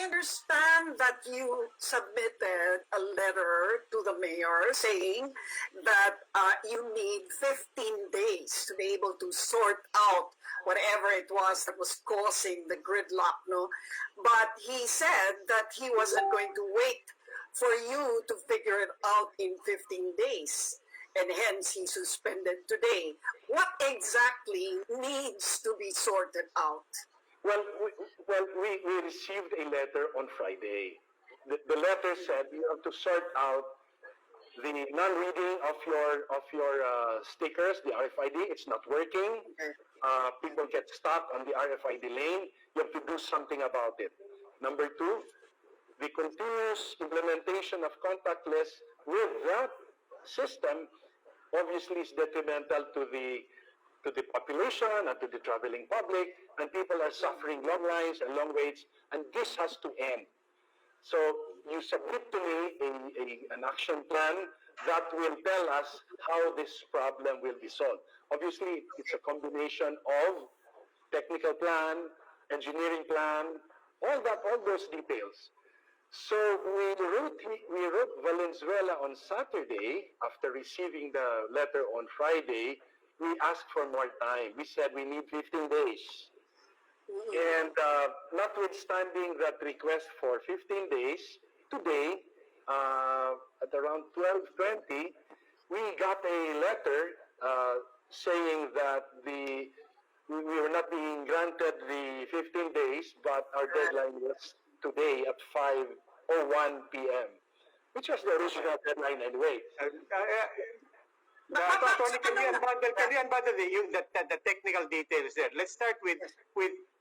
I understand that you submitted a letter to the mayor saying that you need 15 days to be able to sort out whatever it was that was causing the gridlock, no? But he said that he wasn't going to wait for you to figure it out in 15 days. And hence he suspended today. What exactly needs to be sorted out? Well, we received a letter on Friday. The letter said you have to sort out the non-reading of your stickers, the RFID. It's not working. People get stuck on the RFID lane. You have to do something about it. Number two, the continuous implementation of contactless with that system obviously is detrimental to the population and to the traveling public, and people are suffering long lines and long waits, and this has to end. So you submit to me an action plan that will tell us how this problem will be solved. Obviously, it's a combination of technical plan, engineering plan, all those details. So we wrote Valenzuela on Saturday after receiving the letter on Friday. We asked for more time. We said we need 15 days. And notwithstanding that request for 15 days, today, at around 12:20, we got a letter saying that we were not being granted the 15 days, but our deadline was today at 5:01 p.m., which was the original deadline anyway. Can you unbundle the technical details there? Let's start with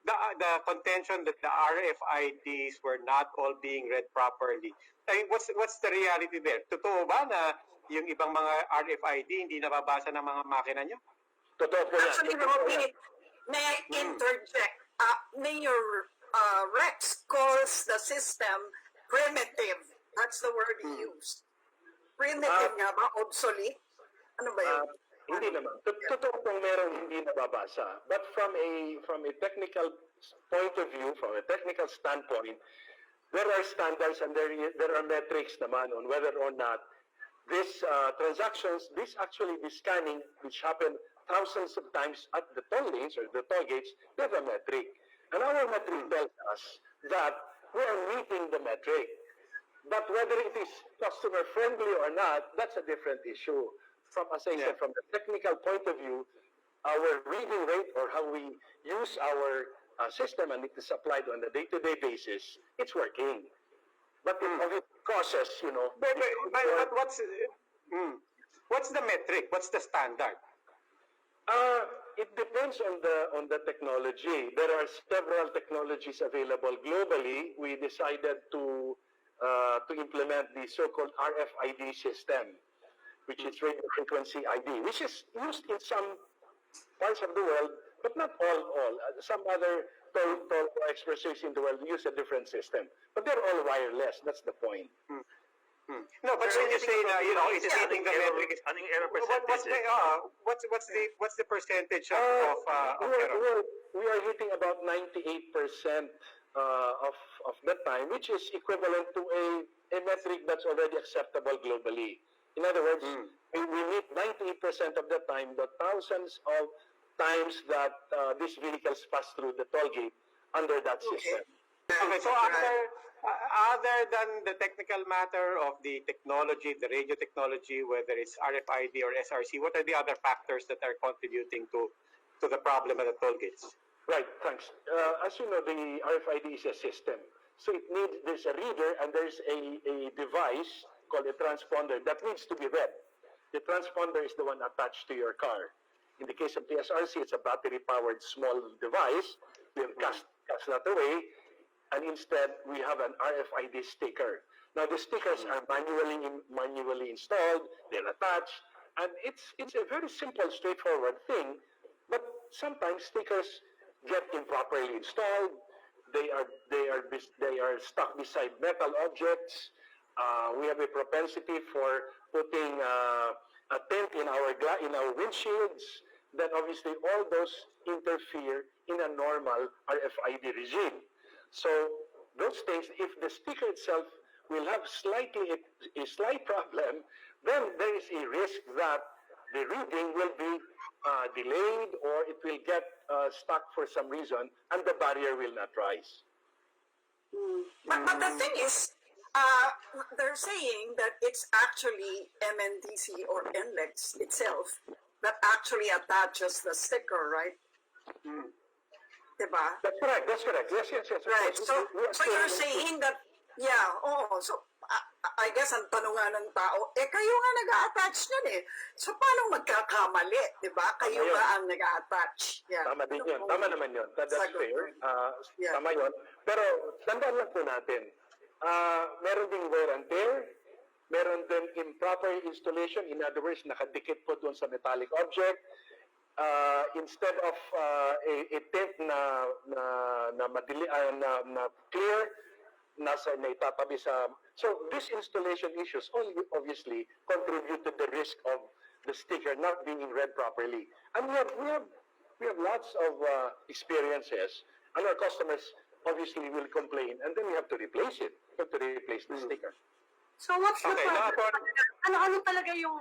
the contention that the RFIDs were not all being read properly. I mean, what's the reality there? Totoo ba na yung ibang mga RFID hindi nababasa ng mga makina nyo? Totoo po yan. Actually, Robby, may I interject? Mayor Rex calls the system primitive. That's the word he used. Primitive nga ba? Obsolete? Ano ba yun? Hindi naman. Totoo pong meron hindi nababasa. But from a technical point of view, from a technical standpoint, there are standards and there are metrics naman on whether or not these transactions, this scanning, which happen thousands of times at the toll lanes or the toll gates, they have a metric. And our metric tells us that we are meeting the metric. But whether it is customer friendly or not, that's a different issue. From, as I said, from the technical point of view, our reading rate or how we use our system and it is applied on a day-to-day basis, it's working. But it causes, But what's the metric? What's the standard? It depends on the technology. There are several technologies available globally. We decided to implement the so-called RFID system, which is radio frequency ID, which is used in some parts of the world, but not all. Some other toll expressways in the world use a different system, but they're all wireless. That's the point. No, but when you say it's meeting the metric, anong error percentage? what's the percentage of error? We are hitting about 98% of the time, which is equivalent to a metric that's already acceptable globally. In other words, we meet 98% of the time, the thousands of times that these vehicles pass through the toll gate under that system. Okay, so other than the technical matter of the technology, the radio technology, whether it's RFID or SRC, what are the other factors that are contributing to the problem at the toll gates? Right, thanks. As you know, the RFID is a system. So there's a reader and there's a device called a transponder that needs to be read. The transponder is the one attached to your car. In the case of the SRC, it's a battery-powered small device. We have cast that away, and instead we have an RFID sticker. Now the stickers are manually installed, they're attached, and it's a very simple, straightforward thing. But sometimes stickers get improperly installed. They are stuck beside metal objects. We have a propensity for putting a tint in our windshields. Then obviously all those interfere in a normal RFID regime. So those things, if the sticker itself will have a slight problem, then there is a risk that the reading will be delayed or it will get stuck for some reason and the barrier will not rise. But the thing is, they're saying that it's actually MNDC or NLEX itself that actually attaches the sticker, right? Diba? That's correct. That's correct. Yes. Of Right. course. So you're saying that, yeah, so I guess ang tanong nga ng tao, kayo nga nag-a-attach niyan eh. So paano magkakamali, di ba? Kayo Tama yun. nga ang nag-a-attach. Yeah. Tama din yun. Tama naman yun. That's Sagot fair. yun. Yeah. Tama yun. Pero tandaan lang po natin, meron ding wear and tear, meron din improper installation, in other words, nakadikit po doon sa metallic object. Instead of a tint na clear, nasa naitatabi sa. So these installation issues only obviously contribute to the risk of the sticker not being read properly. And we have lots of experiences, and our customers obviously will complain, and then we have to replace it. We have to replace the sticker. So what's the Okay, problem? Ano talaga yung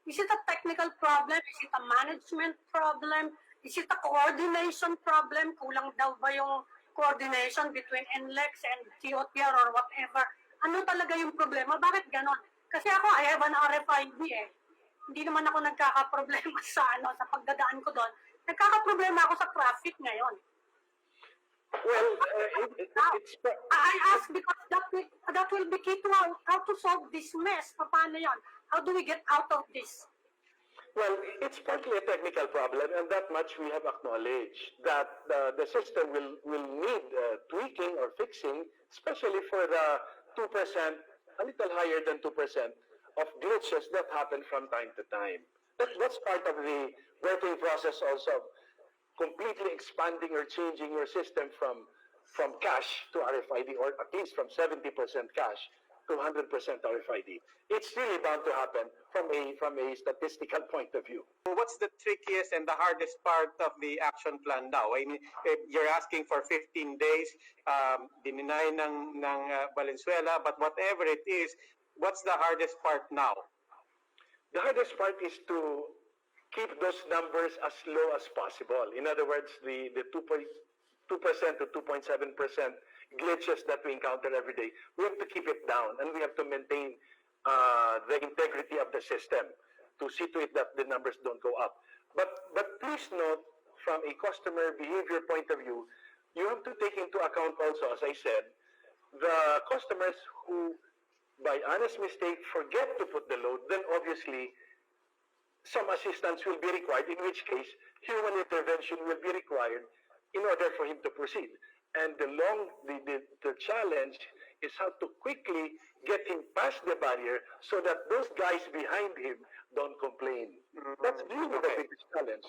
Is it a technical problem? Is it a management problem? Is it a coordination problem? Kulang daw ba yung coordination between NLEX and TOTR or whatever? Ano talaga yung problema? Bakit ganon? Kasi ako, I have an RFID eh. Hindi naman ako nagkakaproblema sa pagdadaan ko doon. Nagkakaproblema ako sa traffic ngayon. Well, I ask because that will be key to how to solve this mess. Paano yon? How do we get out of this? well, it's partly a technical problem, and that much we have acknowledged that the system will need tweaking or fixing, especially for the 2%, a little higher than 2% of glitches that happen from time to time. That's part of the working process also, completely expanding or changing your system from cash to RFID, or at least from 70% cash to 100% RFID. It's really bound to happen from a statistical point of view. What's the trickiest and the hardest part of the action plan now? I mean, you're asking for 15 days, dininay ng Valenzuela, but whatever it is, what's the hardest part now? The hardest part is to keep those numbers as low as possible. In other words, the 2% to 2.7% glitches that we encounter every day, we have to keep it down, and we have to maintain the integrity of the system to see to it that the numbers don't go up. But please note, from a customer behavior point of view, you have to take into account also, as I said, the customers who, by honest mistake, forget to put the load, then obviously some assistance will be required, in which case human intervention will be required in order for him to proceed. And the challenge is how to quickly get him past the barrier so that those guys behind him don't complain. That's really the biggest challenge.